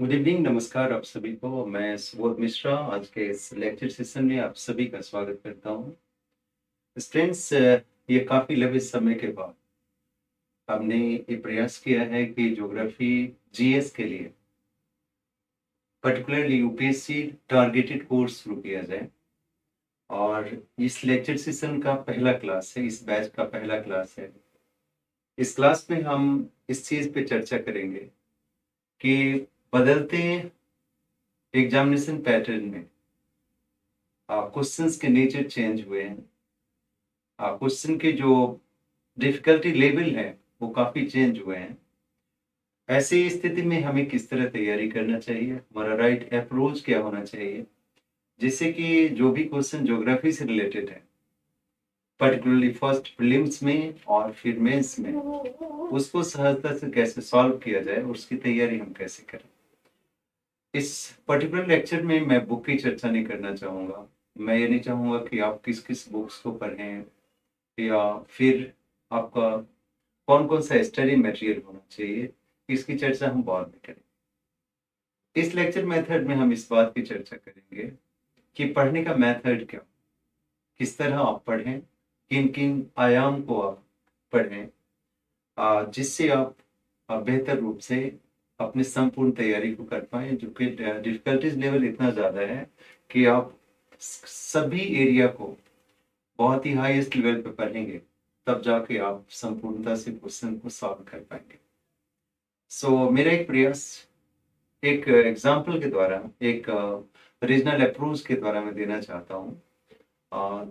Good evening, नमस्कार आप सभी को। मैं सुबोध मिश्रा आज के इस लेक्चर सेशन में आप सभी का स्वागत करता हूँ। स्टूडेंट्स, ये काफ़ी लंबे समय के बाद हमने ये प्रयास किया है कि ज्योग्राफी जीएस के लिए पर्टिकुलरली यूपीएससी टारगेटेड कोर्स शुरू किया जाए। और इस लेक्चर सेशन का पहला क्लास है, इस बैच का पहला क्लास है। इस क्लास में हम इस चीज़ पे चर्चा करेंगे कि बदलते एग्जामिनेशन पैटर्न में क्वेश्चंस के नेचर चेंज हुए हैं। क्वेश्चन के जो डिफिकल्टी लेवल है वो काफ़ी चेंज हुए हैं। ऐसी स्थिति में हमें किस तरह तैयारी करना चाहिए, हमारा राइट अप्रोच क्या होना चाहिए, जिससे कि जो भी क्वेश्चन ज्योग्राफी से रिलेटेड है, पर्टिकुलरली फर्स्ट प्रीलिम्स में और फिर मेंस में, उसको सहजता से कैसे सॉल्व किया जाए, उसकी तैयारी हम कैसे करें। इस पर्टिकुलर लेक्चर में मैं बुक की चर्चा नहीं करना चाहूँगा। मैं ये नहीं चाहूँगा कि आप किस किस बुक्स को पढ़ें या फिर आपका कौन कौन सा स्टडी मटेरियल होना चाहिए, इसकी चर्चा हम बाद में करें। इस लेक्चर मेथड में हम इस बात की चर्चा करेंगे कि पढ़ने का मेथड क्या, किस तरह आप पढ़ें, किन किन आयाम को आप पढ़ें, जिससे आप बेहतर रूप से अपनी संपूर्ण तैयारी को कर पाए। जो कि डिफिकल्टीज लेवल इतना ज़्यादा है कि आप सभी एरिया को बहुत ही हाईएस्ट लेवल पे पढ़ेंगे, तब जाके आप संपूर्णता से क्वेश्चन को सॉल्व कर पाएंगे। मेरा एक प्रयास एक एग्जाम्पल के द्वारा, एक रीजनल अप्रोच के द्वारा मैं देना चाहता हूँ,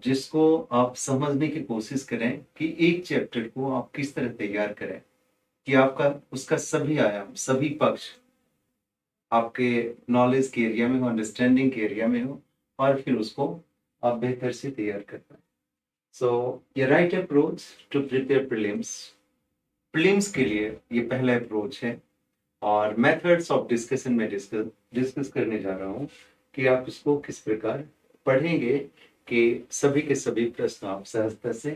जिसको आप समझने की कोशिश करें कि एक चैप्टर को आप किस तरह तैयार करें कि आपका उसका सभी आयाम, सभी पक्ष आपके नॉलेज के एरिया में हो, अंडरस्टैंडिंग के एरिया में हो, और फिर उसको आप बेहतर से तैयार कर पाए। ये right approach to prepare prelims. Prelims के लिए ये पहला अप्रोच है और मेथड्स ऑफ डिस्कशन में डिस्कस करने जा रहा हूँ कि आप इसको किस प्रकार पढ़ेंगे कि सभी के सभी प्रश्न आप सहजता से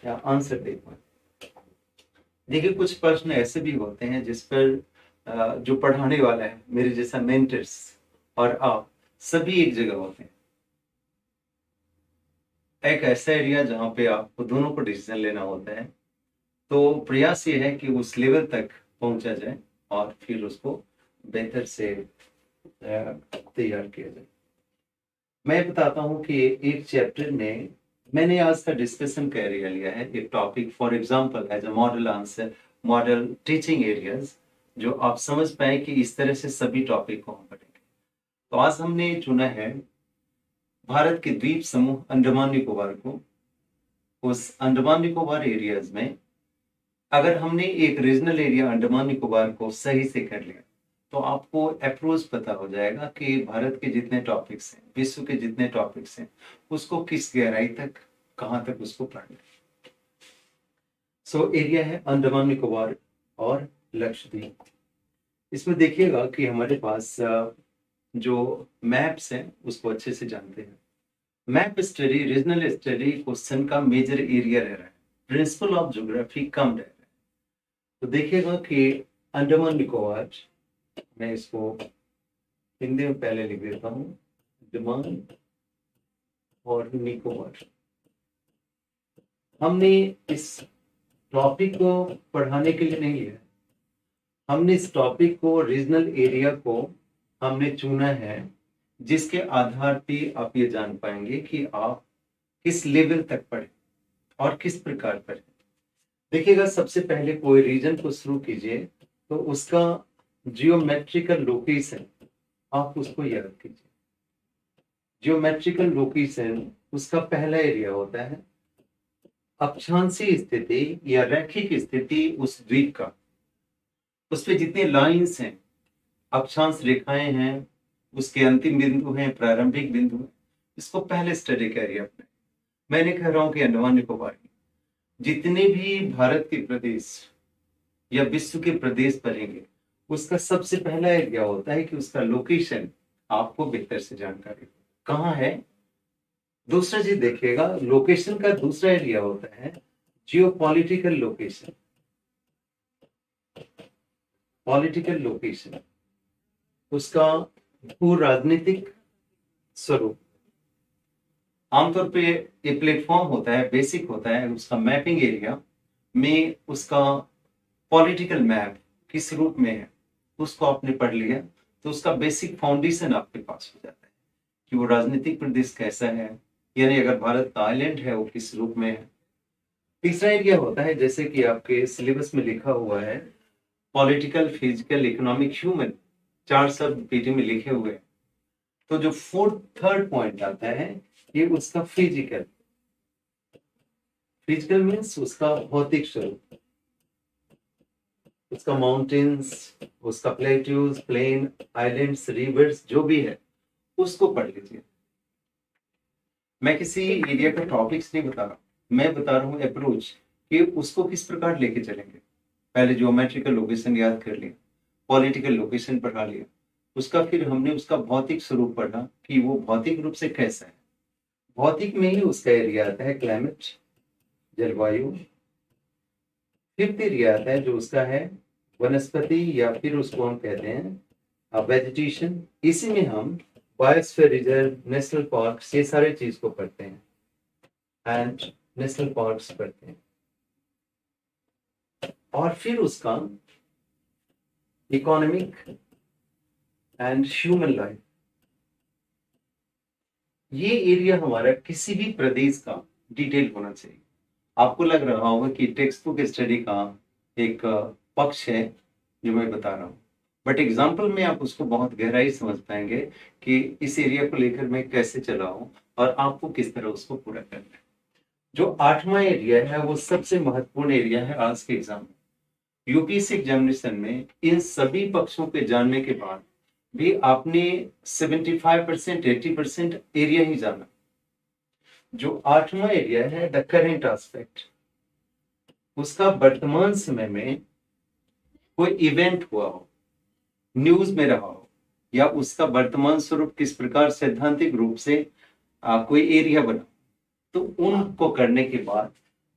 या आंसर दे पाए। देखिए, कुछ प्रश्न ऐसे भी होते हैं जिस पर जो पढ़ाने वाला है, मेरे जैसा मेंटर्स और आप सभी एक जगह होते हैं। एक ऐसा एरिया जहाँ पे आपको दोनों को डिसीजन लेना होता है। तो प्रयास ये है कि उस लेवल तक पहुंचा जाए और फिर उसको बेहतर से तैयार किया जाए। मैं बताता हूँ कि एक चैप्टर में मैंने आज का डिस्कशन का एरिया लिया है, एक topic for example as a model answer, model teaching areas, जो आप समझ पाए कि इस तरह से सभी टॉपिक को हम पढ़ेंगे। तो आज हमने चुना है भारत के द्वीप समूह अंडमान निकोबार को। उस अंडमान निकोबार एरियाज में अगर हमने एक रीजनल एरिया अंडमान निकोबार को सही से कर लिया, तो आपको अप्रोच पता हो जाएगा कि भारत के जितने टॉपिक्स हैं, विश्व के जितने टॉपिक्स हैं, उसको किस गहराई तक, कहाँ तक उसको पढ़ना है। एरिया है अंडमान निकोबार और लक्षद्वीप। इसमें देखिएगा कि हमारे पास जो मैप्स हैं उसको अच्छे से जानते हैं। Map study, regional study question का मेजर एरिया रह रहा है, प्रिंसिपल ऑफ ज्योग्राफी कम रह रहा है। तो देखिएगा कि अंडमान निकोबार, मैं इसको हिंदी में पहले लिख देता हूँ, अंडमान और निकोबार। हमने इस टॉपिक को पढ़ाने के लिए नहीं लिया, हमने इस टॉपिक को, रीजनल एरिया को हमने चुना है, जिसके आधार पे आप ये जान पाएंगे कि आप किस लेवल तक पढ़े और किस प्रकार पढ़े। देखिएगा, सबसे पहले कोई रीजन को शुरू कीजिए तो उसका जियोमेट्रिकल लोकेशन आप उसको याद कीजिए। जियोमेट्रिकल लोकेशन उसका पहला एरिया होता है अक्षांशीय स्थिति या रैखिक स्थिति उस द्वीप का। उस पे जितने लाइंस हैं, अक्षांश रेखाएं हैं, उसके अंतिम बिंदु हैं, प्रारंभिक बिंदु हैं, इसको पहले स्टडी करिए अपने। मैंने कह रहा हूं कि अंडमान निकोबार जितने भी भारत के प्रदेश या विश्व के प्रदेश पढ़ेंगे, उसका सबसे पहला एरिया होता है कि उसका लोकेशन आपको बेहतर से जानकारी कहाँ है। दूसरा चीज देखिएगा, लोकेशन का दूसरा एरिया होता है जियो पॉलिटिकल लोकेशन। पॉलिटिकल लोकेशन उसका भू राजनीतिक स्वरूप। आमतौर पे ये प्लेटफॉर्म होता है, बेसिक होता है उसका मैपिंग एरिया में, उसका पॉलिटिकल मैप किस रूप में है उसको आपने पढ़ लिया, तो उसका बेसिक फाउंडेशन आपके पास हो जाता है कि वो राजनीतिक प्रदेश कैसा है, यानी अगर भारत का आइलैंड है वो किस रूप में है। तीसरा एरिया होता है, जैसे कि आपके सिलेबस में लिखा हुआ है, पॉलिटिकल, फिजिकल, इकोनॉमिक, ह्यूमन, 4 शब्द पीटी में लिखे हुए हैं। तो जो फोर्थ थर्ड पॉइंट आता है ये उसका फिजिकल। फिजिकल मीन्स उसका भौतिक स्वरूप, उसका माउंटेन्स, उसका प्लेट्यूज, प्लेन, आइलैंड्स, रिवर्स जो भी है उसको पढ़ लीजिए। मैं किसी एरिया का टॉपिक्स नहीं बता रहा, मैं बता रहा हूँ अप्रोच कि उसको किस प्रकार लेके चलेंगे। पहले ज्योमेट्रिकल लोकेशन याद कर लिया, पॉलिटिकल लोकेशन पढ़ा लिया, उसका फिर हमने उसका भौतिक स्वरूप पढ़ा कि वो भौतिक रूप से कैसा है। भौतिक में ही उसका एरिया आता है क्लाइमेट, जलवायु। फिफ्थ एरिया आता है जो उसका है वनस्पति, या फिर उसको हम कहते हैं वेजिटेशन। इसी में हम बायोस्फीयर रिजर्व, नेशनल पार्क, ये सारे चीज को पढ़ते हैं एंड नेशनल पार्क्स पढ़ते हैं। और फिर उसका इकोनॉमिक एंड ह्यूमन लाइफ। ये एरिया हमारा किसी भी प्रदेश का डिटेल होना चाहिए। आपको लग रहा होगा कि टेक्स्ट बुक स्टडी का एक पक्ष है जो मैं बता रहा हूँ, बट एग्जाम्पल में आप उसको बहुत गहराई समझ पाएंगे कि इस एरिया को लेकर मैं कैसे चला हूँ और आपको किस तरह उसको पूरा करना है। जो 8वां एरिया है वो सबसे महत्वपूर्ण एरिया है आज के एग्जाम में। यूपीएससी एग्जामिनेशन में इन सभी पक्षों के जानने के बाद भी आपने 75% 80% एरिया ही जाना। जो 8वां एरिया है द करेंट एस्पेक्ट, उसका वर्तमान समय में कोई इवेंट हुआ हो, न्यूज में रहा हो, या उसका वर्तमान स्वरूप किस प्रकार सैद्धांतिक रूप से कोई एरिया बना, तो उनको करने के बाद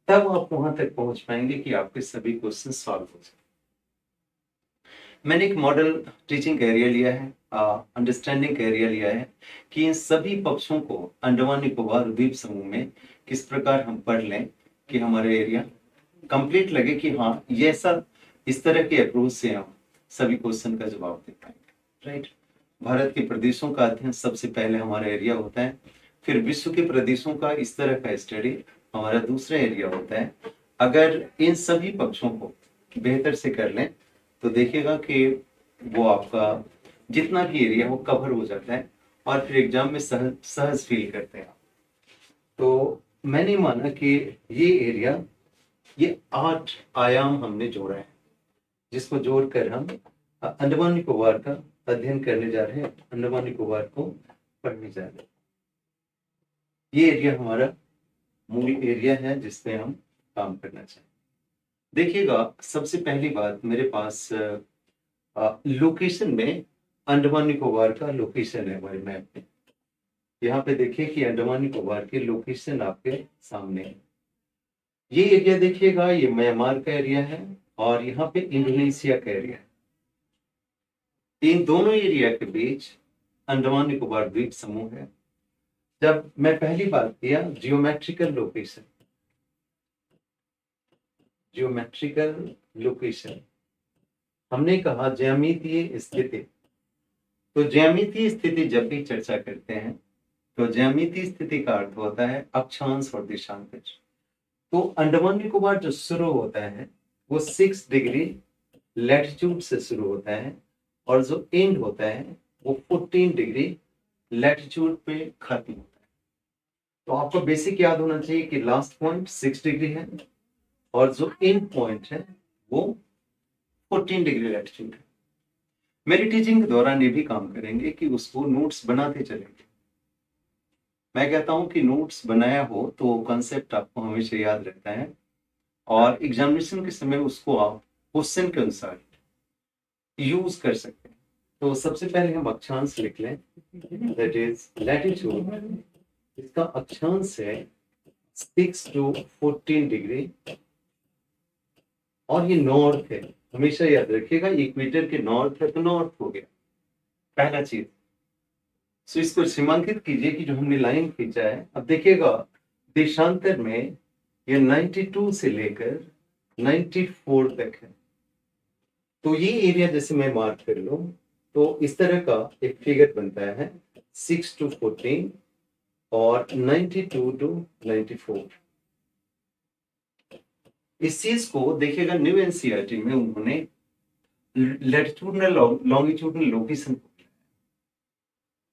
तब आप वहां तक पहुंच पाएंगे कि आपके सभी क्वेश्चन सॉल्व हो जाए। मैंने एक मॉडल टीचिंग का एरिया लिया है, अंडरस्टैंडिंग का एरिया लिया है कि इन सभी पक्षों को अंडमान निकोबार द्वीप समूह में किस प्रकार हम पढ़ लें कि हमारे एरिया कंप्लीट लगे कि हाँ ये ऐसा, इस तरह के अप्रोच से हम सभी क्वेश्चन का जवाब दे पाएंगे। राइट। भारत के प्रदेशों का अध्ययन सबसे पहले हमारा एरिया होता है, फिर विश्व के प्रदेशों का इस तरह का स्टडी हमारा दूसरा एरिया होता है। अगर इन सभी पक्षों को बेहतर से कर लें तो देखिएगा कि वो आपका जितना भी एरिया वो कवर हो जाता है और फिर एग्जाम में सहज सहज फील करते हैं। तो मैंने माना कि ये एरिया, ये 8 आयाम हमने जोड़ा है, जिसको जोड़कर हम अंडमान निकोबार का अध्ययन करने जा रहे हैं, अंडमान निकोबार को पढ़ने जा रहे हैं। ये एरिया हमारा मूल एरिया है जिसपे हम काम करना चाहिए। देखिएगा सबसे पहली बात, मेरे पास लोकेशन में अंडमान निकोबार का लोकेशन है हमारे मैप में। यहाँ पे देखिए कि अंडमान निकोबार की लोकेशन आपके सामने है। ये एरिया देखिएगा, ये म्यांमार का एरिया है और यहाँ पे इंडोनेशिया का एरिया है। इन दोनों एरिया के बीच अंडमान निकोबार द्वीप समूह है। जब मैं पहली बात किया जियोमेट्रिकल लोकेशन, जियोमेट्रिकल लोकेशन हमने कहा ज्यामितीय स्थिति। तो ज्यामितीय स्थिति जब भी चर्चा करते हैं तो ज्यामितीय स्थिति का अर्थ होता है अक्षांश और दिशांतर। तो अंडमान निकोबार जो शुरू होता है वो 6 डिग्री लैटिट्यूड से शुरू होता है और जो एंड होता है वो 14 डिग्री लैटिट्यूड पे खत्म होता है। तो आपको बेसिक याद होना चाहिए कि लास्ट पॉइंट 6 डिग्री है और जो एंड पॉइंट है वो 14 डिग्री लैटिट्यूड है। मेरी टीचिंग के दौरान ये भी काम करेंगे कि उसको नोट्स बनाते चलेंगे। मैं कहता हूं कि नोट्स बनाया हो तो कॉन्सेप्ट आपको हमेशा याद रहता है और एग्जामिनेशन के समय उसको आप क्वेश्चन के अनुसार यूज कर सकते हैं। तो सबसे पहले हम अक्षांश लिख लें, दैट इज लैटिट्यूड। इसका अक्षांश है 6 to 14 डिग्री और ये नॉर्थ है। हमेशा याद रखिएगा इक्वेटर के नॉर्थ है तो नॉर्थ हो गया। पहला चीज। सो इसको सीमांकित कीजिए कि जो हमने लाइन खींचा है, अब देखिएगा देशांतर में ये 92 से लेकर 94 तक है। तो ये एरिया जैसे मैं मार्क कर लूं तो इस तरह का एक फिगर बनता है 6 to 14 और 92 to 94। इस चीज को देखिएगा न्यू एनसीईआरटी में उन्होंने लैटिट्यूडनल लॉन्गिट्यूडनल लोकेशन।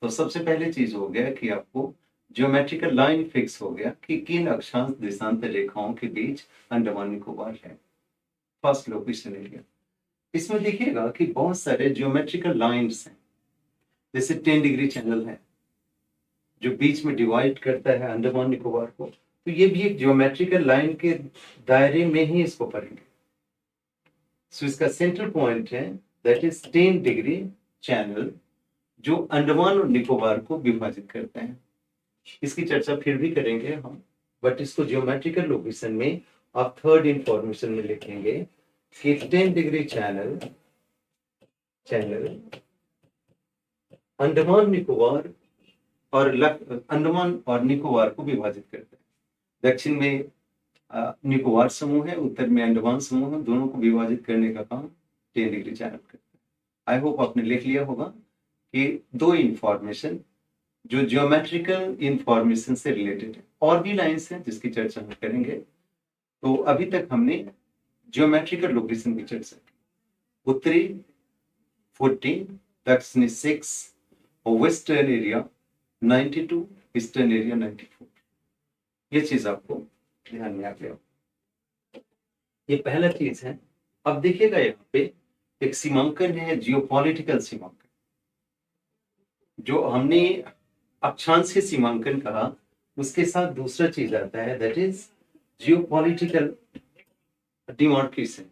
तो सबसे पहले चीज हो गया कि आपको ज्योमेट्रिकल लाइन फिक्स हो गया कि किन अक्षांश देशांतर रेखाओं के बीच अंडमान निकोबार है। First location area. इसमें देखिएगा कि बहुत सारे ज्योमेट्रिकल लाइंस हैं, जैसे 10 डिग्री चैनल है जो बीच में डिवाइड करता है अंडमान निकोबार को, तो ये भी एक ज्योमेट्रिकल लाइन के दायरे में ही इसको पढ़ेंगे। सो इसका सेंट्रल पॉइंट है दैट इज 10 डिग्री चैनल जो अंडमान और निकोबार को विभाजित करते हैं। इसकी चर्चा फिर भी करेंगे हम, बट इसको ज्योमेट्रिकल लोकेशन में आप थर्ड इंफॉर्मेशन में लिखेंगे कि 10 डिग्री चैनल अंडमान निकोबार और अंडमान और निकोबार को विभाजित करते हैं। दक्षिण में निकोबार समूह है, उत्तर में अंडमान समूह है, दोनों को विभाजित करने का काम 10 डिग्री चैनल करता है। आई होप आपने लिख लिया होगा कि दो इंफॉर्मेशन जो ज्योमेट्रिकल इंफॉर्मेशन से रिलेटेड है। और भी लाइंस हैं जिसकी चर्चा हम करेंगे। तो अभी तक हमने ज्योमेट्रिकल लोकेशन की चर्चा की। उत्तरी 14, दक्षिणी 6 और वेस्टर्न एरिया 92, ईस्टर्न एरिया 94। ये चीज आपको ध्यान में आ गया। ये पहला चीज है। अब देखिएगा यहाँ पे एक सीमांकन है, जियोपॉलिटिकल सीमांकन। जो हमने अक्षांशीय सीमांकन कहा, उसके साथ दूसरा चीज आता है दैट इज जियोपॉलिटिकल डिमार्केशन।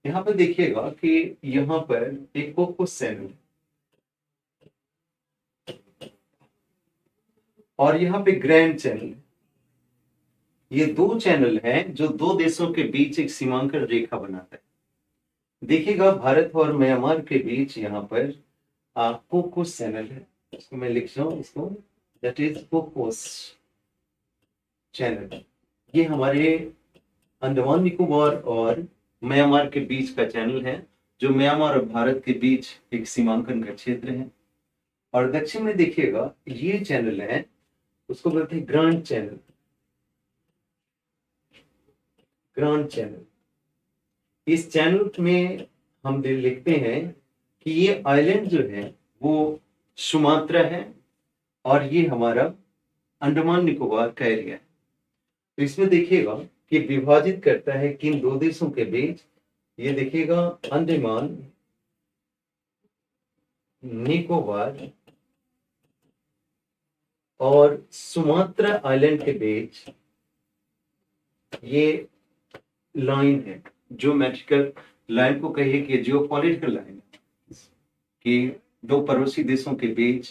यहाँ पे देखिएगा कि यहाँ पर एक कोकस चैनल और यहाँ पे ग्रैंड चैनल। ये दो चैनल हैं जो दो देशों के बीच एक सीमांकन रेखा बनाता है। देखिएगा भारत और म्यांमार के बीच यहाँ पर कोकोस चैनल है। इसको मैं लिख रहा हूँ, इसको दैट इज कोकोस चैनल। ये हमारे अंडमान निकोबार और म्यांमार के बीच का चैनल है, जो म्यांमार और भारत के बीच एक सीमांकन का क्षेत्र है। और दक्षिण में देखिएगा ये चैनल है, उसको बोलते हैं ग्रांड चैनल। ग्रांड चैनल, इस चैनल में हम लिखते हैं कि ये आइलैंड जो है वो सुमात्रा है और ये हमारा अंडमान निकोबार का एरिया है। तो इसमें देखिएगा कि विभाजित करता है किन दो देशों के बीच। ये देखिएगा अंडमान निकोबार और सुमात्रा आइलैंड के बीच ये लाइन है। ज्योमेट्रिकल लाइन को कहिए कि जियोपॉलिटिकल लाइन है कि दो पड़ोसी देशों के बीच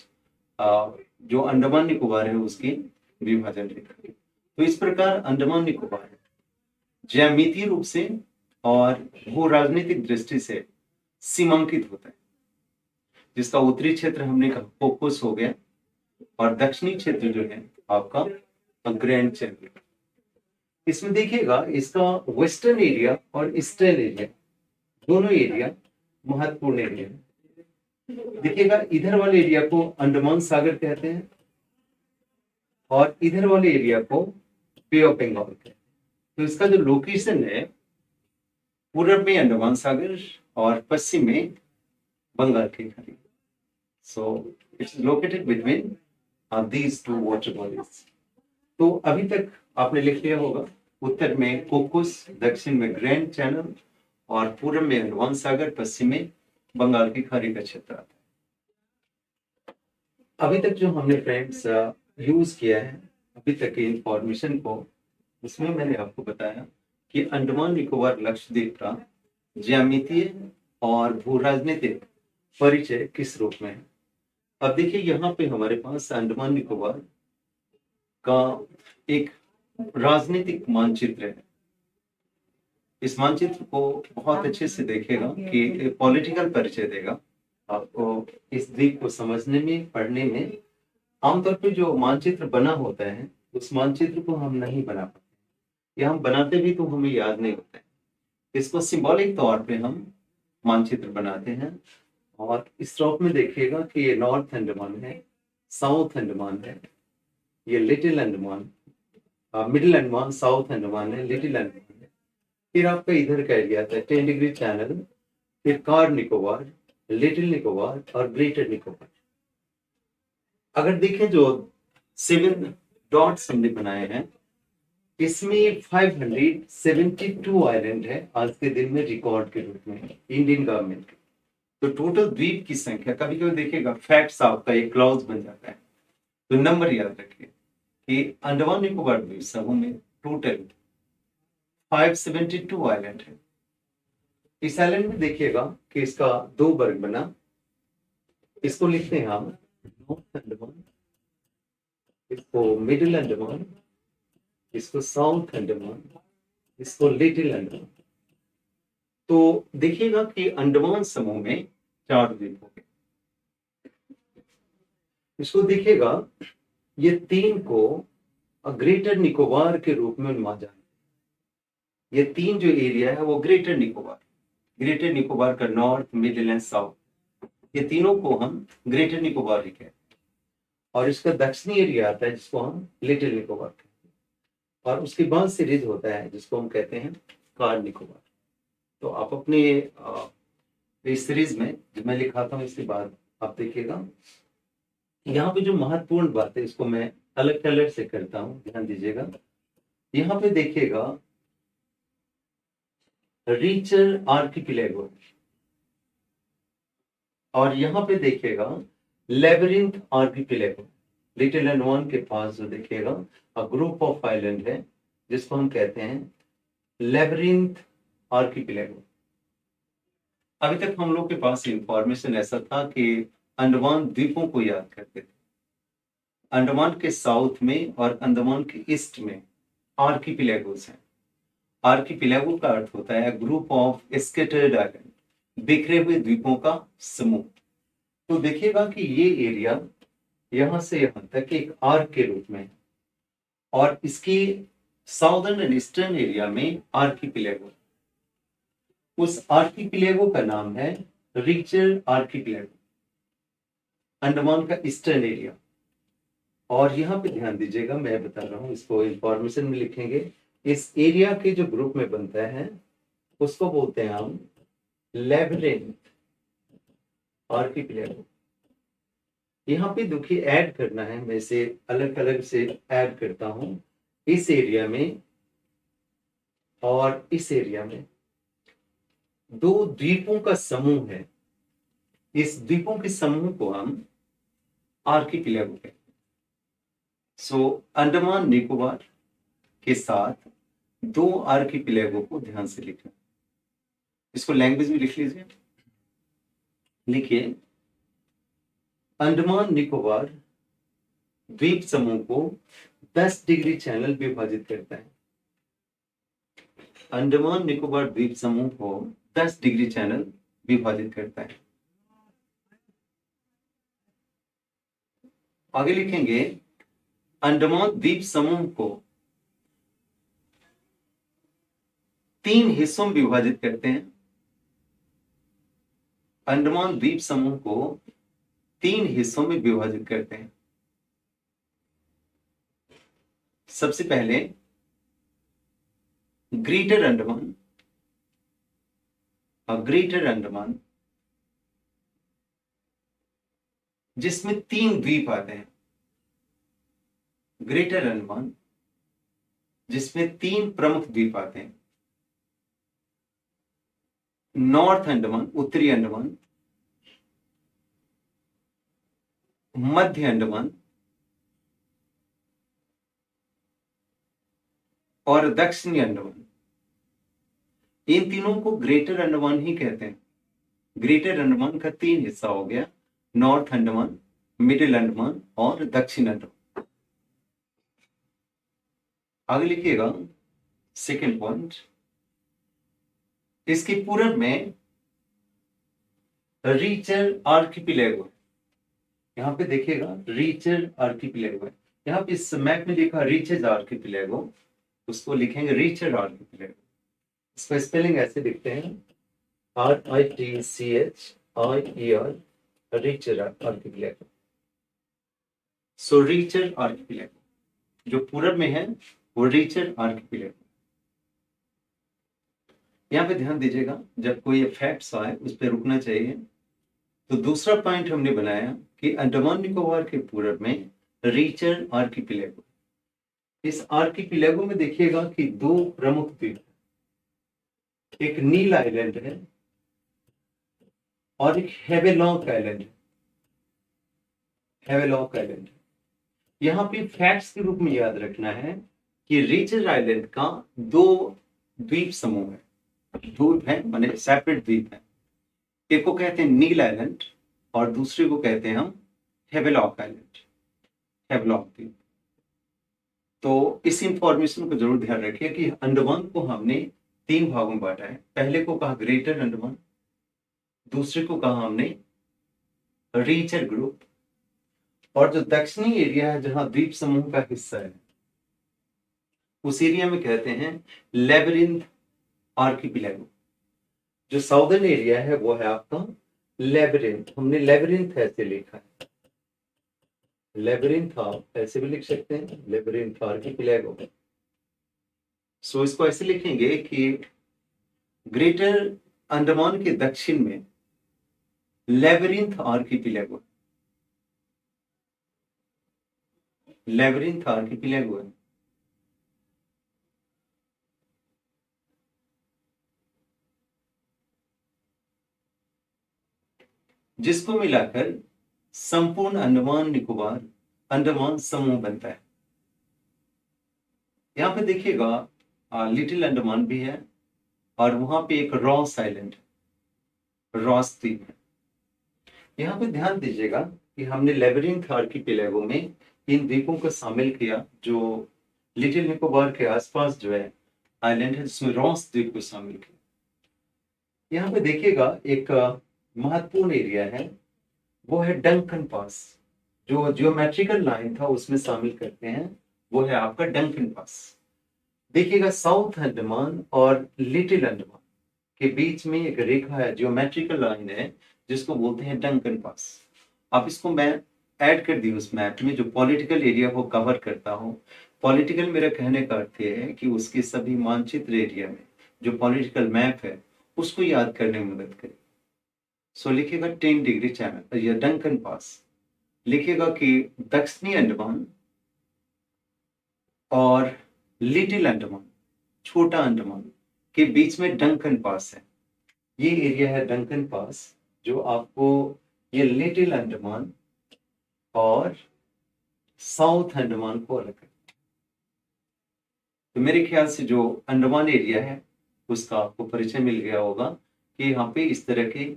जो अंडमान निकोबार है उसकी विभाजन रेखा। तो इस प्रकार अंडमान निकोबार ज्यामितीय रूप से और भू राजनीतिक दृष्टि से सीमांकित होता है, जिसका उत्तरी क्षेत्र हमने कहा कोकोस हो गया और दक्षिणी क्षेत्र जो है आपका ग्रैंड चैनल। इसमें देखिएगा इसका वेस्टर्न एरिया और ईस्टर्न एरिया दोनों एरिया महत्वपूर्ण एरिया है। देखिएगा इधर वाले एरिया को अंडमान सागर कहते हैं और इधर वाले एरिया को बे ऑफ बंगाल कहते हैं। तो इसका जो लोकेशन है, पूर्व में अंडमान सागर और पश्चिम में बंगाल की खाड़ी। So it's located between these two water bodies. तो अभी तक आपने लिख लिया होगा, उत्तर में कोकोस, दक्षिण में ग्रैंड चैनल और पूर्व में अंडमान सागर, पश्चिम में बंगाल की खाड़ी का क्षेत्र आता है। अभी तक जो हमने फ्रेंड्स यूज किया है अभी तक की इंफॉर्मेशन को, उसमें मैंने आपको बताया कि अंडमान निकोबार लक्षद्वीप का ज्यामितीय और भू राजनीतिक परिचय किस रूप में है। अब देखिए यहाँ पे हमारे पास अंडमान निकोबार का एक राजनीतिक मानचित्र है। इस मानचित्र को बहुत अच्छे से देखेगा कि पॉलिटिकल परिचय देगा आपको इस द्वीप को समझने में, पढ़ने में आमतौर पे जो मानचित्र बना होता है उस मानचित्र को हम नहीं बना पाते, या हम बनाते भी तो हमें याद नहीं होता है। इसको सिंबॉलिक तौर पे हम मानचित्र बनाते हैं। और इस रूप में देखिएगा कि ये नॉर्थ अंडमान है, साउथ अंडमान है, ये little Andaman, middle Andaman, south Andaman है, लिटिल अंडमान है। फिर आपका इधर का एरिया आता है 10 डिग्री चैनल, फिर कार निकोबार, लिटिल निकोबार और ग्रेटर निकोबार। अगर देखें जो 7 डॉट्स हमने बनाए हैं, इसमें 572 आइलैंड है आज के दिन में रिकॉर्ड के रूप में इंडियन गवर्नमेंट के। तो टोटल द्वीप की संख्या, कभी कभी देखिएगा फैक्ट्स आपका एक क्लॉज बन जाता है, तो नंबर याद रखिए कि अंडमान निकोबार द्वीप समूह में टोटल 572 आइलैंड है। इस आइलैंड में देखिएगा कि इसका 2 वर्ग बना, इसको लिखते हैं हम नॉर्थ अंडमान, इसको मिडिल अंडमान, इसको साउथ अंडमान, इसको लिटिल अंडमान। तो देखिएगा कि अंडमान समूह में 4 द्वीप हो गए। इसको देखिएगा, ये 3 को ग्रेटर निकोबार के रूप में माना जाता है। ये 3 जो एरिया है वो ग्रेटर निकोबार का नॉर्थ, मिडिल एंड साउथ, ये तीनों को हम ग्रेटर निकोबार ही कहते हैं। और इसका दक्षिणी एरिया आता है जिसको हम लिटिल निकोबार कहते हैं, और उसके बाद सीरीज होता है जिसको हम कहते हैं कार निकोबार। तो आप अपने इस सीरीज में जो मैं लिखाता हूँ इसके बाद आप देखिएगा, यहाँ पे जो महत्वपूर्ण बात है इसको मैं अलग कलर से करता हूँ, ध्यान दीजिएगा। यहाँ पे देखिएगा रीचर आर्किपिलेगो, और यहाँ पे देखिएगा लेबरिंथ आर्किपिलेगो। लिटिल अंडमान के पास जो देखिएगा ग्रुप ऑफ आइलैंड है जिसको हम कहते हैं लेबरिंथ आर्किपिलेगो। अभी तक हम लोग के पास इंफॉर्मेशन ऐसा था कि अंडमान द्वीपों को याद करते थे। अंडमान के साउथ में और अंडमान के ईस्ट में आर्किपिलेगोस हैं। आर्किपिलेगो का अर्थ होता है ग्रुप ऑफ स्कैटर्ड आइलैंड, बिखरे हुए द्वीपों का समूह। तो देखिएगा कि ये एरिया यहां से यहां तक एक आर्क के रूप में, और इसकी साउदर्न एंड ईस्टर्न एरिया में आर्किपिलेगो, उस आर्किपिलेगो का नाम है रिचर आर्किपिलेगो, अंडमान का ईस्टर्न एरिया। और यहाँ पे ध्यान दीजिएगा, मैं बता रहा हूँ, इसको इंफॉर्मेशन में लिखेंगे। इस एरिया के जो ग्रुप में बनता है उसको बोलते हैं हम लेबरिंथ आर्किपिलेगो। यहाँ पे दुखी ऐड करना है, मैं इसे अलग अलग से ऐड करता हूं। इस एरिया में और इस एरिया में 2 द्वीपों का समूह है। इस द्वीपों के समूह को हम आर्किपिलेगो कहते हैं। सो अंडमान निकोबार के साथ 2 आर्किपिलेगो को ध्यान से लिखना। इसको लैंग्वेज में लिख लीजिए, लिखिए अंडमान निकोबार द्वीप समूह को 10 डिग्री चैनल विभाजित करता है। अंडमान निकोबार द्वीप समूह को 10 डिग्री चैनल विभाजित करता है। आगे लिखेंगे अंडमान द्वीप समूह को 3 हिस्सों में विभाजित करते हैं। अंडमान द्वीप समूह को 3 हिस्सों में विभाजित करते हैं। सबसे पहले ग्रेटर अंडमान, ग्रेटर अंडमान जिसमें 3 द्वीप आते हैं। ग्रेटर अंडमान जिसमें 3 प्रमुख द्वीप आते हैं। नॉर्थ अंडमान, उत्तरी अंडमान, मध्य अंडमान और दक्षिणी अंडमान। इन तीनों को ग्रेटर अंडमान ही कहते हैं। ग्रेटर अंडमान का 3 हिस्सा हो गया, नॉर्थ अंडमान, मिडिल अंडमान और दक्षिण अंडमान। आगे लिखिएगा सेकेंड पॉइंट, इसके पूरब में रीचर आर्किपिलेगो। यहाँ पे देखिएगा रीचर आर्किपिलेगो है। यहाँ पे इस मैप में लिखा रीचर आर्किपिलेगो, उसको लिखेंगे रीचर आर्किपिलेगो। इसका स्पेलिंग ऐसे लिखते हैं RITCHIER, रीचर आर्किपिलेगो। सो रीचर आर्किपिलेगो जो पूरब में है वो रीचर आर्किपिलेगो। यहाँ पे ध्यान दीजिएगा, जब कोई फैक्ट्स आए उस पर रुकना चाहिए। तो दूसरा पॉइंट हमने बनाया कि अंडमान निकोबार के पूरब में रीचर आर्किपिलेगो। इस आर्किपिलेगो में देखिएगा कि दो प्रमुख द्वीप, एक नील आइलैंड है और एक हेवेलॉक आइलैंड है। हेवेलॉक आइलैंड यहाँ पे फैक्ट्स के रूप में याद रखना है कि रीचर आइलैंड का दो द्वीप समूह है, द्वीप है माने सेपरेट द्वीप है। एक को कहते हैं नील आइलैंड और दूसरे को कहते हैं हम हेवेलॉक आइलैंड, हेवेलॉक द्वीप। तो इस इंफॉर्मेशन को जरूर ध्यान रखिए कि अंडमान को हमने 3 भागों में बांटा है। पहले को कहा ग्रेटर अंडमान, दूसरे को कहा हमने रीचर ग्रुप, और जो दक्षिणी एरिया है जहां द्वीप समूह का हिस्सा है उस एरिया में कहते हैं लेबरिंथ आर्किपिलेगो। जो साउदर्न एरिया है वो है आपका लेबरिंथ, हमने लेबरिंथ ऐसे लिखा है, लेबरिंथ आप ऐसे भी लिख सकते हैं, लेबरिंथ आर्किपिलेगो। सो इसको ऐसे लिखेंगे कि ग्रेटर अंडमान के दक्षिण में लेबरिंथ आर्किपिलेगो, लेबरिंथ आर्किपिलेगो है। जिसको मिलाकर संपूर्ण अंडमान निकोबार अंडमान समूह बनता है। यहां पे देखिएगा लिटिल अंडमान भी है और वहां पे एक रॉस आइलैंड, रॉस द्वीप है। यहाँ पे ध्यान दीजिएगा कि हमने लेबरिंथ आर्किपिलेगो में इन द्वीपों को शामिल किया जो लिटिल निकोबार के आसपास जो है आइलैंड है, जिसमें रॉस द्वीप को शामिल किया। यहाँ पे देखिएगा एक महत्वपूर्ण एरिया है, वो है डंकन पास। जो जियोमेट्रिकल लाइन था उसमें शामिल करते हैं, वो है आपका डंकन पास। देखिएगा साउथ अंडमान और लिटिल अंडमान के बीच में एक रेखा है, जियोमेट्रिकल लाइन है, जिसको बोलते हैं डंकन पास। अब इसको मैं ऐड कर दी उस मैप में जो पॉलिटिकल एरिया को कवर करता हूँ। पॉलिटिकल मेरा कहने का अर्थ ये है कि उसके सभी मानचित्र एरिया में जो पॉलिटिकल मैप है उसको याद करने में मदद करे। सो लिखिएगा 10 डिग्री चैनल या डंकन पास। लिखिएगा कि दक्षिणी अंडमान और लिटिल अंडमान, छोटा अंडमान के बीच में डंकन पास है। ये एरिया है डंकन पास जो आपको ये लिटिल अंडमान और साउथ अंडमान को अलग करता है। तो मेरे ख्याल से जो अंडमान एरिया है उसका आपको परिचय मिल गया होगा कि यहाँ पे इस तरह के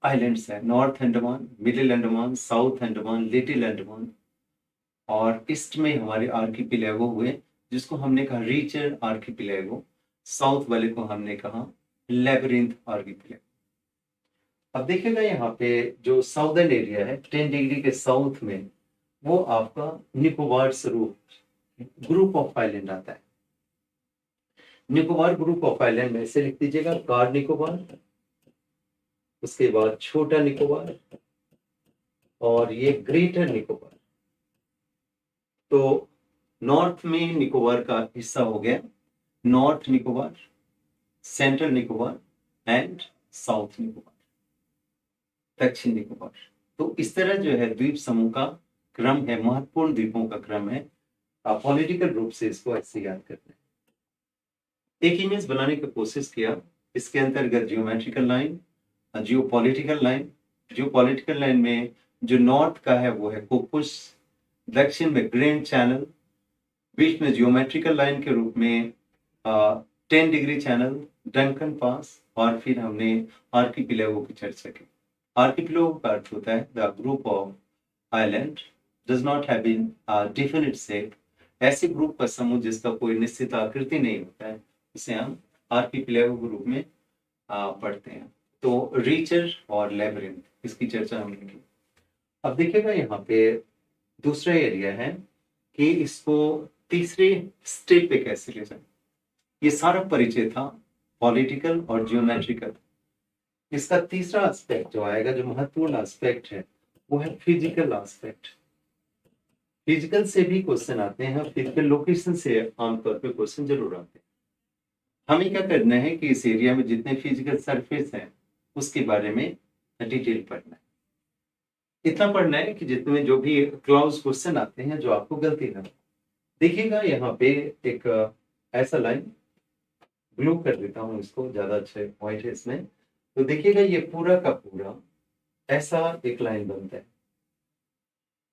आइलैंड्स हैं, north Andaman, middle Andaman, south Andaman, little Andaman, और ईस्ट में हमारे आर्किपिलेगो हुए जिसको हमने कहा रीचर आर्किपिलेगो, साउथ वाले को हमने कहा लेबरिंथ आर्किपिलेगो। अब देखिएगा यहाँ पे जो साउदर्न एरिया है 10 डिग्री के साउथ में वो आपका निकोबार स्वरूप ग्रुप ऑफ आइलैंड आता है। निकोबार ग्रुप ऑफ आइलैंड में से लिख दीजिएगा कार निकोबार, उसके बाद छोटा निकोबार और ये ग्रेटर निकोबार। तो नॉर्थ में निकोबार का हिस्सा हो गया north Nicobar, central Nicobar and south Nicobar, दक्षिण निकोबार। तो इस तरह जो है द्वीप समूह का क्रम है, महत्वपूर्ण द्वीपों का क्रम है। आप पॉलिटिकल रूप से इसको ऐसे याद करते हैं। एक इमेज बनाने की कोशिश किया, इसके अंतर्गत geometrical line, geopolitical line. Geopolitical line में जो नॉर्थ का है वो है कोकुस, दक्षिण में ग्रैंड चैनल, बीच में जियोमेट्रिकल लाइन के रूप में 10 डिग्री चैनल, डंकन पास, और फिर हमने आर्किपिलेगो की चर्चा की। आर्किपिलेगो का अर्थ होता है the group of island does not have been definite shape. ऐसे ग्रुप का समूह जिसका कोई निश्चित आकृति नहीं होता है, इसे हम आर्किपिलेगो के रूप में पढ़ते हैं। तो रीचर और लेबरिंथ इसकी चर्चा हमने की। अब देखिएगा यहाँ पे दूसरा एरिया है कि इसको तीसरे स्टेप पे कैसे ले जाए। ये सारा परिचय था पॉलिटिकल और जियोमेट्रिकल। इसका तीसरा एस्पेक्ट जो आएगा, जो महत्वपूर्ण एस्पेक्ट है, वो है फिजिकल एस्पेक्ट। फिजिकल से भी क्वेश्चन आते हैं, फिजिकल लोकेशन से आमतौर पे क्वेश्चन जरूर आते हैं। हमें क्या करना है कि इस एरिया में जितने फिजिकल सरफेस हैं उसके बारे में डिटेल पढ़ना है। इतना पढ़ना है कि जितने जो भी क्लॉज क्वेश्चन आते हैं जो आपको गलती ना हो। देखिएगा यहाँ पे एक ऐसा लाइन ब्लू कर देता हूँ इसको, ज्यादा अच्छे व्हाइट है इसमें। तो देखिएगा ये पूरा का पूरा ऐसा एक लाइन बनता है।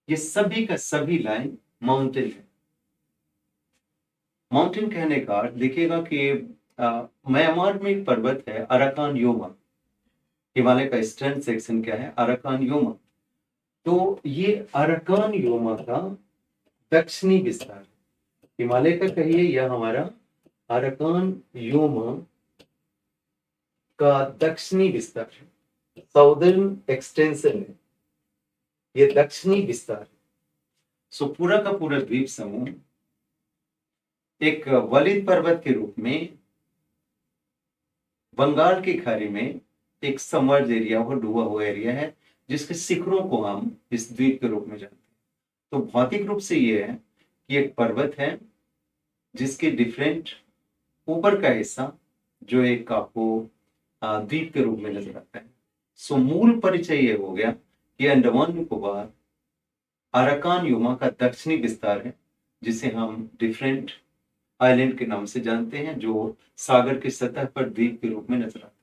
ये सभी का सभी लाइन माउंटेन है। माउंटेन कहने का अर्थ देखिएगा कि म्यांमार में एक पर्वत है अराकान योमा। हिमालय का ईस्टर्न सेक्शन क्या है? Arakan Yoma. तो ये अराकान योमा का दक्षिणी विस्तार, हिमालय का कहिए या हमारा अराकान योमा का दक्षिणी विस्तार, साउदर्न एक्सटेंशन है ये दक्षिणी विस्तार। सो पूरा का पूरा द्वीप समूह एक वलित पर्वत के रूप में बंगाल की खाड़ी में एक सबमर्ज एरिया हो, डूबा हुआ एरिया है, जिसके शिखरों को हम इस द्वीप के रूप में जानते हैं। तो भौतिक रूप से ये है कि एक पर्वत है जिसके डिफरेंट ऊपर का हिस्सा जो एक आपको द्वीप के रूप में नजर आता है। सो मूल परिचय ये हो गया कि अंडमान निकोबार अराकान योमा का दक्षिणी विस्तार है, जिसे हम डिफरेंट आइलैंड के नाम से जानते हैं, जो सागर की सतह पर द्वीप के रूप में नजर आता है।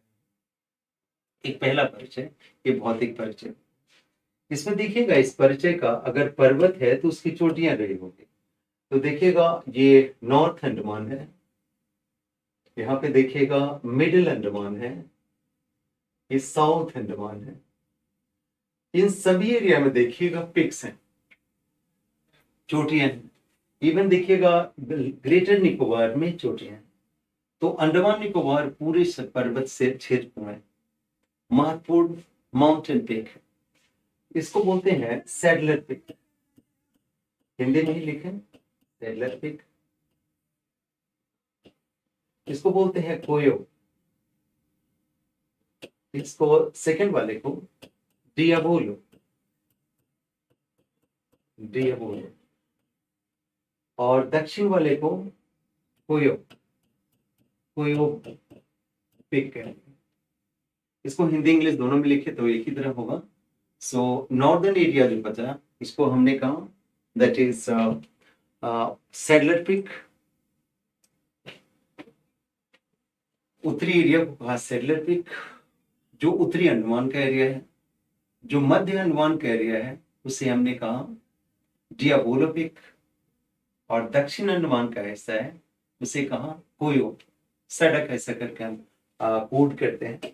एक पहला परिचय, ये भौतिक परिचय। इसमें देखिएगा इस परिचय का, अगर पर्वत है तो उसकी चोटियां रही होगी। तो देखिएगा ये नॉर्थ अंडमान है, यहाँ पे देखिएगा मिडिल अंडमान है, ये साउथ अंडमान है। इन सभी एरिया में देखिएगा पिक्स हैं, चोटियां हैं। इवन देखिएगा ग्रेटर निकोबार में चोटियां हैं। तो अंडमान निकोबार पूरे पर्वत से क्षेत्र में महत्वपूर्ण माउंटेन पीक है। इसको बोलते हैं सैडलर पीक, हिंदी में ही लिखे सैडलर पीक। इसको बोलते हैं कोयो, इसको सेकंड वाले को डियाबोलो, डियाबोलो, और दक्षिण वाले को कोयो, कोयो पिक है। इसको हिंदी इंग्लिश दोनों में लिखे तो एक ही तरह होगा। सो नॉर्दर्न एरिया जो बचा इसको हमने कहा दैट इज सैडलर पिक। उत्तरी एरिया को कहा सैडलर पिक, जो उत्तरी अंडमान का एरिया है। जो मध्य अंडमान का एरिया है उसे हमने कहा डियाबोलो पिक, और दक्षिण अंडमान का हिस्सा है उसे कहा कोयो। सड़क ऐसा करके हम कोड करते हैं।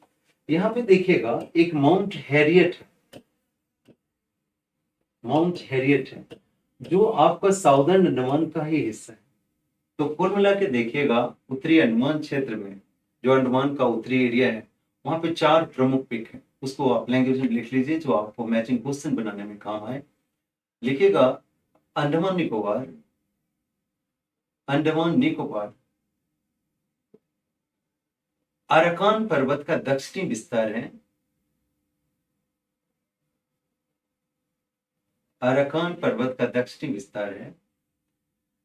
यहाँ पे देखिएगा एक माउंट हैरियट है, माउंट हैरियट है जो आपका साउदर्न अंडमान का ही हिस्सा है। तो कुल मिला के देखिएगा उत्तरी अंडमान क्षेत्र में, जो अंडमान का उत्तरी एरिया है, वहां पे 4 प्रमुख पिक है। उसको आप लैंग्वेज में लिख लीजिए जो आपको मैचिंग क्वेश्चन बनाने में काम आए। लिखिएगा अंडमान निकोबार, अंडमान निकोबार अराकान पर्वत का दक्षिणी विस्तार है। अराकान पर्वत का दक्षिणी विस्तार है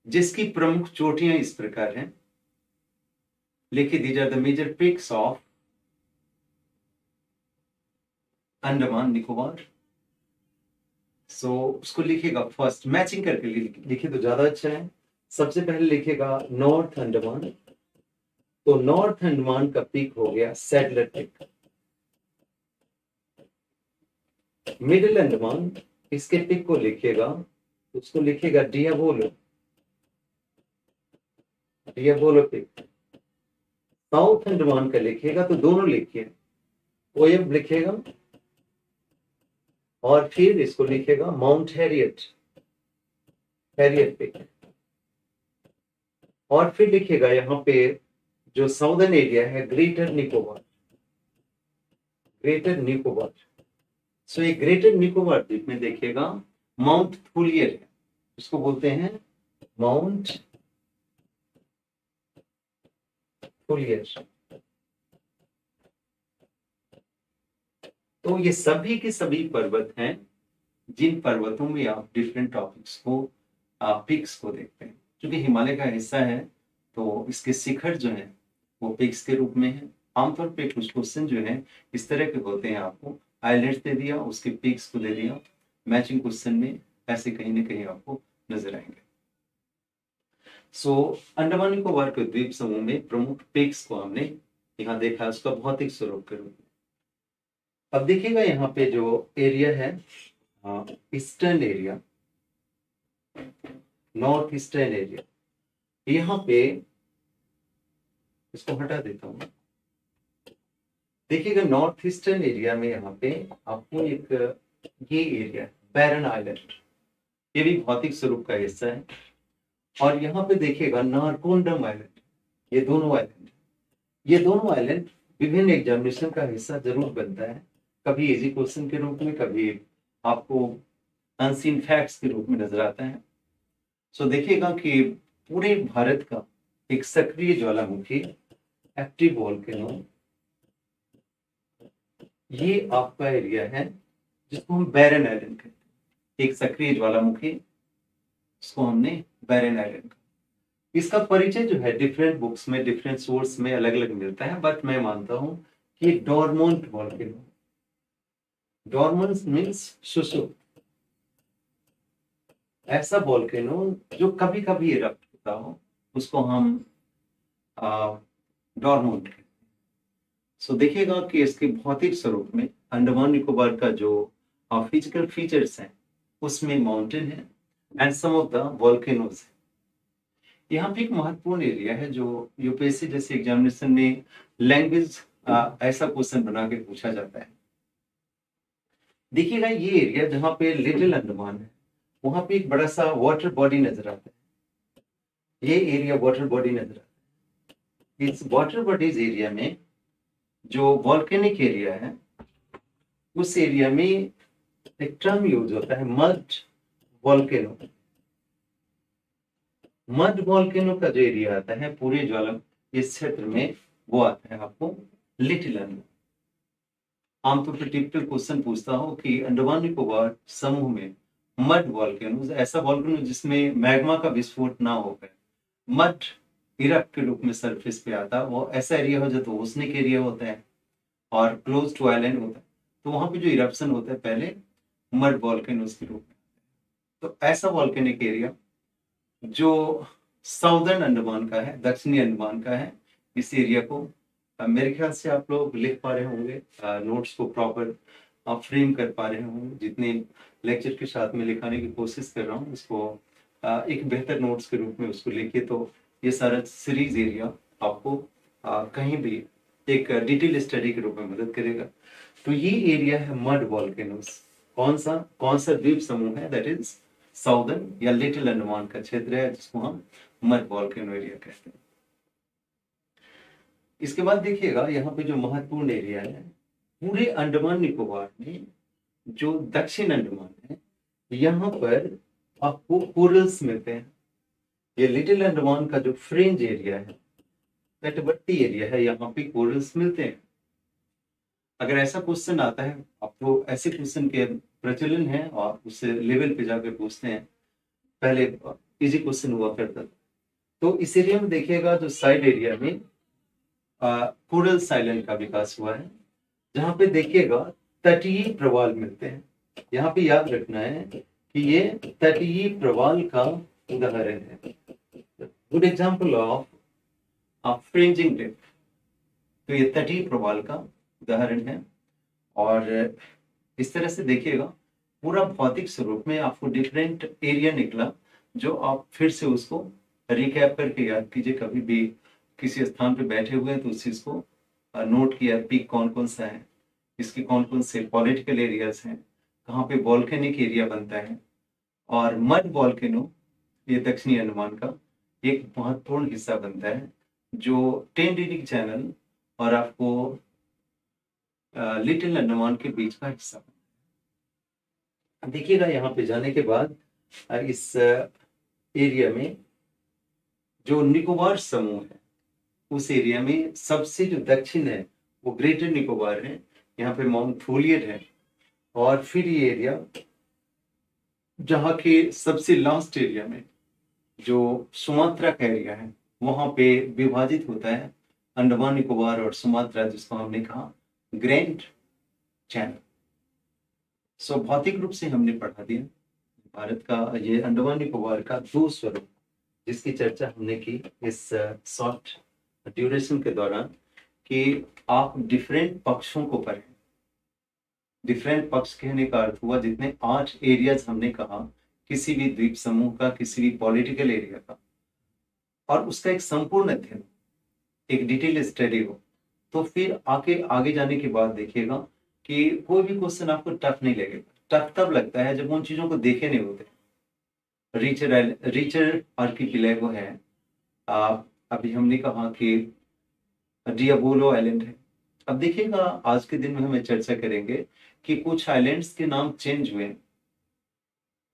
जिसकी प्रमुख चोटियां इस प्रकार हैं। लिखिए these are the major peaks of Andaman Nicobar. So उसको लिखिएगा फर्स्ट, मैचिंग करके लिखिए तो ज्यादा अच्छा है। सबसे पहले लिखिएगा नॉर्थ अंडमान, तो नॉर्थ अंडमान का पीक हो गया सैडलर पीक। मिडिल अंडमान, इसके पीक को लिखिएगा, उसको लिखिएगा डियाबोलो, डियाबोलो पीक। साउथ अंडमान का लिखिएगा तो दोनों लिखिए, ओएब लिखिएगा और फिर इसको लिखिएगा माउंट हैरियट, हैरियट पीक। और फिर लिखिएगा यहाँ पे जो साउदर्न एरिया है ग्रेटर निकोबार, ग्रेटर निकोबार। सो ये ग्रेटर निकोबार द्वीप में देखिएगा माउंट थूलियर है, उसको बोलते हैं माउंट थूलियर। तो ये सभी के सभी पर्वत हैं जिन पर्वतों में आप डिफरेंट टॉपिक्स को, पिक्स को देखते हैं। क्योंकि हिमालय का हिस्सा है तो इसके शिखर जो हैं वो पिक्स के रूप में है। आमतौर पे कुछ क्वेश्चन जो है इस तरह के होते हैं, आपको आइलैंड्स दे दिया, उसके पिक्स को दे दिया, मैचिंग क्वेश्चन में ऐसे कहीं ना कहीं आपको नजर आएंगे। सो अंडमान निकोबार के द्वीप समूह में प्रमुख पिक्स को हमने यहाँ देखा, उसका भौतिक स्वरूप के रूप में। अब देखिएगा यहाँ पे जो एरिया है, eastern area, north eastern area, यहाँ पे इसको हटा देता हूँ। देखिएगा नॉर्थ ईस्टर्न एरिया में यहाँ पे आपको एक ये एरिया बैरन आइलैंड, ये भी भौतिक स्वरूप का हिस्सा है। और यहाँ पे देखिएगा नारकोंडम आइलैंड, ये दोनों आइलैंड विभिन्न एग्जामिनेशन का हिस्सा जरूर बनता है, कभी इजी क्वेश्चन के रूप में, कभी आपको अनसीन फैक्ट्स के रूप में नजर आता है। सो देखिएगा कि पूरे भारत का एक सक्रिय ज्वालामुखी एक्टिव वोल्केनो, ये आपका एरिया है जिसको हम बैरन आइलैंड कहते हैं। एक सक्रिय ज्वालामुखी, इसको हमने बैरन आइलैंड का। इसका परिचय जो है डिफरेंट बुक्स में, डिफरेंट सोर्स में अलग अलग मिलता है, बट मैं मानता हूं कि डोरमोंट वोल्केनो, डोरमोंट मीन्स सुसुप्त, ऐसा वोल्केनो जो कभी कभी इरप्ट होता हो उसको हम डोरमोंट कहते हैं। सो देखिएगा कि इसके भौतिक स्वरूप में अंडमान निकोबार का जो फिजिकल फीचर्स हैं उसमें माउंटेन है and some of the volcanoes है। यहाँ पे एक महत्वपूर्ण एरिया है जो यूपीएससी जैसे एग्जामिनेशन में लैंग्वेज ऐसा क्वेश्चन बना के पूछा जाता है। देखिएगा ये एरिया जहाँ पे लिटिल अंडमान है, वहां पे एक बड़ा सा वाटर बॉडी नजर आता है। ये एरिया वाटर बॉडी नजर आता है। इस वाटर बॉडीज एरिया में जो वॉल्केनिक एरिया है, उस एरिया में एक टर्म यूज होता है मड वॉल्केनो। मड वॉल्केनो का जो एरिया आता है पूरे ज्वाला इस क्षेत्र में, वो आता है आपको लिटिल अंडमान। आमतौर पर टिपिकल क्वेश्चन पूछता हो कि अंडमान निकोबार समूह में मड वॉल्केनो, ऐसा वॉल्केनो जिसमें मैग्मा का विस्फोट ना हो गए, मड इरप्ट के रूप में सरफेस पे आता, वो ऐसा एरिया हो जाता है, ओसनिक एरिया होता है और क्लोज टू आइलैंड होता है, तो वहां पे जो इरप्शन होता है पहले मड वॉल्केनोज के रूप में। तो ऐसा वॉल्केनिक एरिया जो साउदर्न अंडमान का है, दक्षिणी अंडमान का है, इस एरिया को मेरे ख्याल से आप लोग लिख पा रहे होंगे, नोट्स को प्रॉपर आप फ्रेम कर पा रहे होंगे। जितने लेक्चर के साथ में लिखाने की कोशिश कर रहा हूँ इसको एक बेहतर नोट्स के रूप में उसको लिखिए, तो ये सारा सीरीज एरिया आपको कहीं भी एक डिटेल स्टडी के रूप में मदद करेगा। तो ये एरिया है मड वॉल्केनोस। कौन सा द्वीप समूह है? दैट इज साउदर्न या लिटिल अंडमान का क्षेत्र है जिसको हम मड वॉल्केनो एरिया कहते हैं। इसके बाद देखिएगा यहाँ पे जो महत्वपूर्ण एरिया है पूरे अंडमान निकोबार में, जो दक्षिण अंडमान है, यहाँ पर आपको कोरल्स मिलते हैं। ये लिटिल अंडमान का जो फ्रिंज एरिया है, तटवर्ती एरिया है, यहाँ पे कोरल्स मिलते हैं। अगर ऐसा क्वेश्चन आता है, आपको ऐसे क्वेश्चन के प्रचलन है और उस लेवल पे जाकर पूछते हैं, पहले इजी क्वेश्चन हुआ करता था। तो इस एरिया में देखिएगा जो साइड एरिया में कोरल साइलैंड का विकास हुआ है, जहां पे देखिएगा तटीय प्रवाल मिलते हैं। यहाँ पे याद रखना है कि ये तटीय प्रवाल का उदाहरण है, good example of fringing tip. तो ये तटीय प्रवाल का उदाहरण है। और इस तरह से देखिएगा पूरा भौतिक स्वरूप में आपको डिफरेंट एरिया निकला, जो आप फिर से उसको रिकैप करके याद कीजिए। कभी भी किसी स्थान पे बैठे हुए हैं तो उस चीज को नोट किया, पीक कौन कौन सा है, इसके कौन कौन से पॉलिटिकल एरियाज हैं, कहाँ पे वॉल्केनिक एरिया बनता है। और मड वॉल्केनो ये दक्षिणी अंडमान का एक महत्वपूर्ण हिस्सा बनता है, जो 10 डिग्री चैनल और आपको लिटिल अंडमान के बीच का हिस्सा। देखिएगा यहाँ पे जाने के बाद इस एरिया में जो निकोबार समूह है, उस एरिया में सबसे जो दक्षिण है वो ग्रेटर निकोबार है। यहाँ पे माउंट फोलियर है, और फिर ये एरिया जहाँ के सबसे लास्ट एरिया में जो सुमात्रा का एरिया है, वहां पे विभाजित होता है अंडमान निकोबार और सुमात्रा, जिसको हमने कहा ग्रैंड चैनल। सो भौतिक रूप से हमने पढ़ा दिया भारत का ये अंडमान निकोबार का दो स्वरूप, जिसकी चर्चा हमने की इस शॉर्ट ड्यूरेशन के दौरान, कि आप डिफरेंट पक्षों को पढ़ें। डिफरेंट पक्ष कहने का अर्थ हुआ जितने 8 एरियाज हमने कहा किसी भी द्वीप समूह का, किसी भी पॉलिटिकल एरिया का, और उसका एक संपूर्ण अध्ययन, एक डिटेल स्टडी हो, तो फिर आगे जाने के बाद देखिएगा कि कोई भी क्वेश्चन आपको टफ नहीं लगेगा। टफ तब लगता है जब उन चीजों को देखे नहीं होते। रीचर आर्किपिलागो है, अभी हमने कहा कि डियाबोलो आइलैंड है। अब देखिएगा आज के दिन में हमें चर्चा करेंगे कि कुछ आइलैंड्स के नाम चेंज हुए।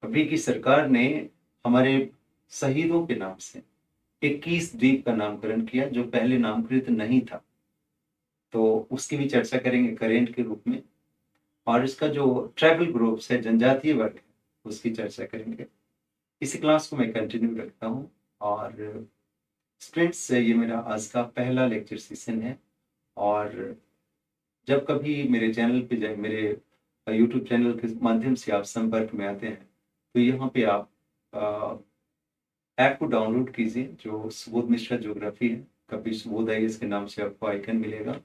अभी की सरकार ने हमारे शहीदों के नाम से 21 द्वीप का नामकरण किया जो पहले नामकृत नहीं था, तो उसकी भी चर्चा करेंगे करेंट के रूप में। और इसका जो ट्राइबल ग्रुप्स है, जनजातीय वर्ग है, उसकी चर्चा करेंगे। इसी क्लास को मैं कंटिन्यू रखता हूँ। और स्टूडेंट्स, ये मेरा आज का पहला लेक्चर सेशन है, और जब कभी मेरे चैनल पे जाए, मेरे यूट्यूब चैनल के माध्यम से आप संपर्क में आते हैं, तो यहाँ पे आप ऐप को डाउनलोड कीजिए जो सुबोध मिश्रा ज्योग्राफी है, कभी सुबोध आईएएस के नाम से आपको आइकन मिलेगा,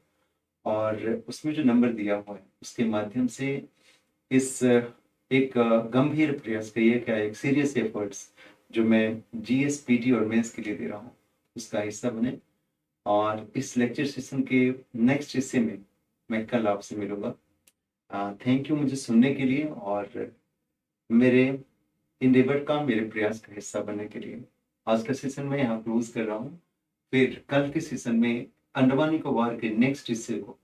और उसमें जो नंबर दिया हुआ है उसके माध्यम से इस एक गंभीर प्रयास करिए, क्या एक सीरियस एफर्ट्स जो मैं जीएस, पीटी और मेंस के लिए दे रहा हूँ, उसका हिस्सा बने। और इस लेक्चर सेशन के नेक्स्ट हिस्से में मैं कल आपसे मिलूंगा। थैंक यू मुझे सुनने के लिए और मेरे इंडेवर का, मेरे प्रयास का हिस्सा बनने के लिए। आज का सेशन मैं यहाँ क्लोज कर रहा हूँ। फिर कल के सेशन में अंडमान निकोबार के नेक्स्ट हिस्से को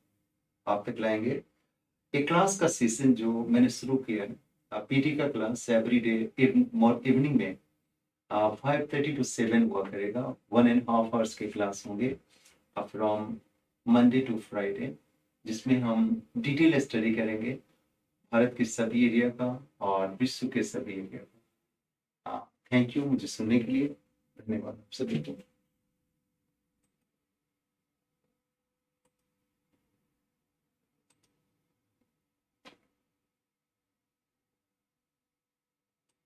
आप तक लाएंगे। एक क्लास का सेशन जो मैंने शुरू किया है, पीटी का क्लास एवरी डे इवनिंग में 5:30 to 7 हुआ करेगा। 1.5 आवर्स के क्लास होंगे फ्रॉम मंडे टू फ्राइडे, जिसमें हम डिटेल स्टडी करेंगे भारत के सभी एरिया का और विश्व के सभी एरिया का। थैंक यू मुझे सुनने के लिए। धन्यवाद सभी को।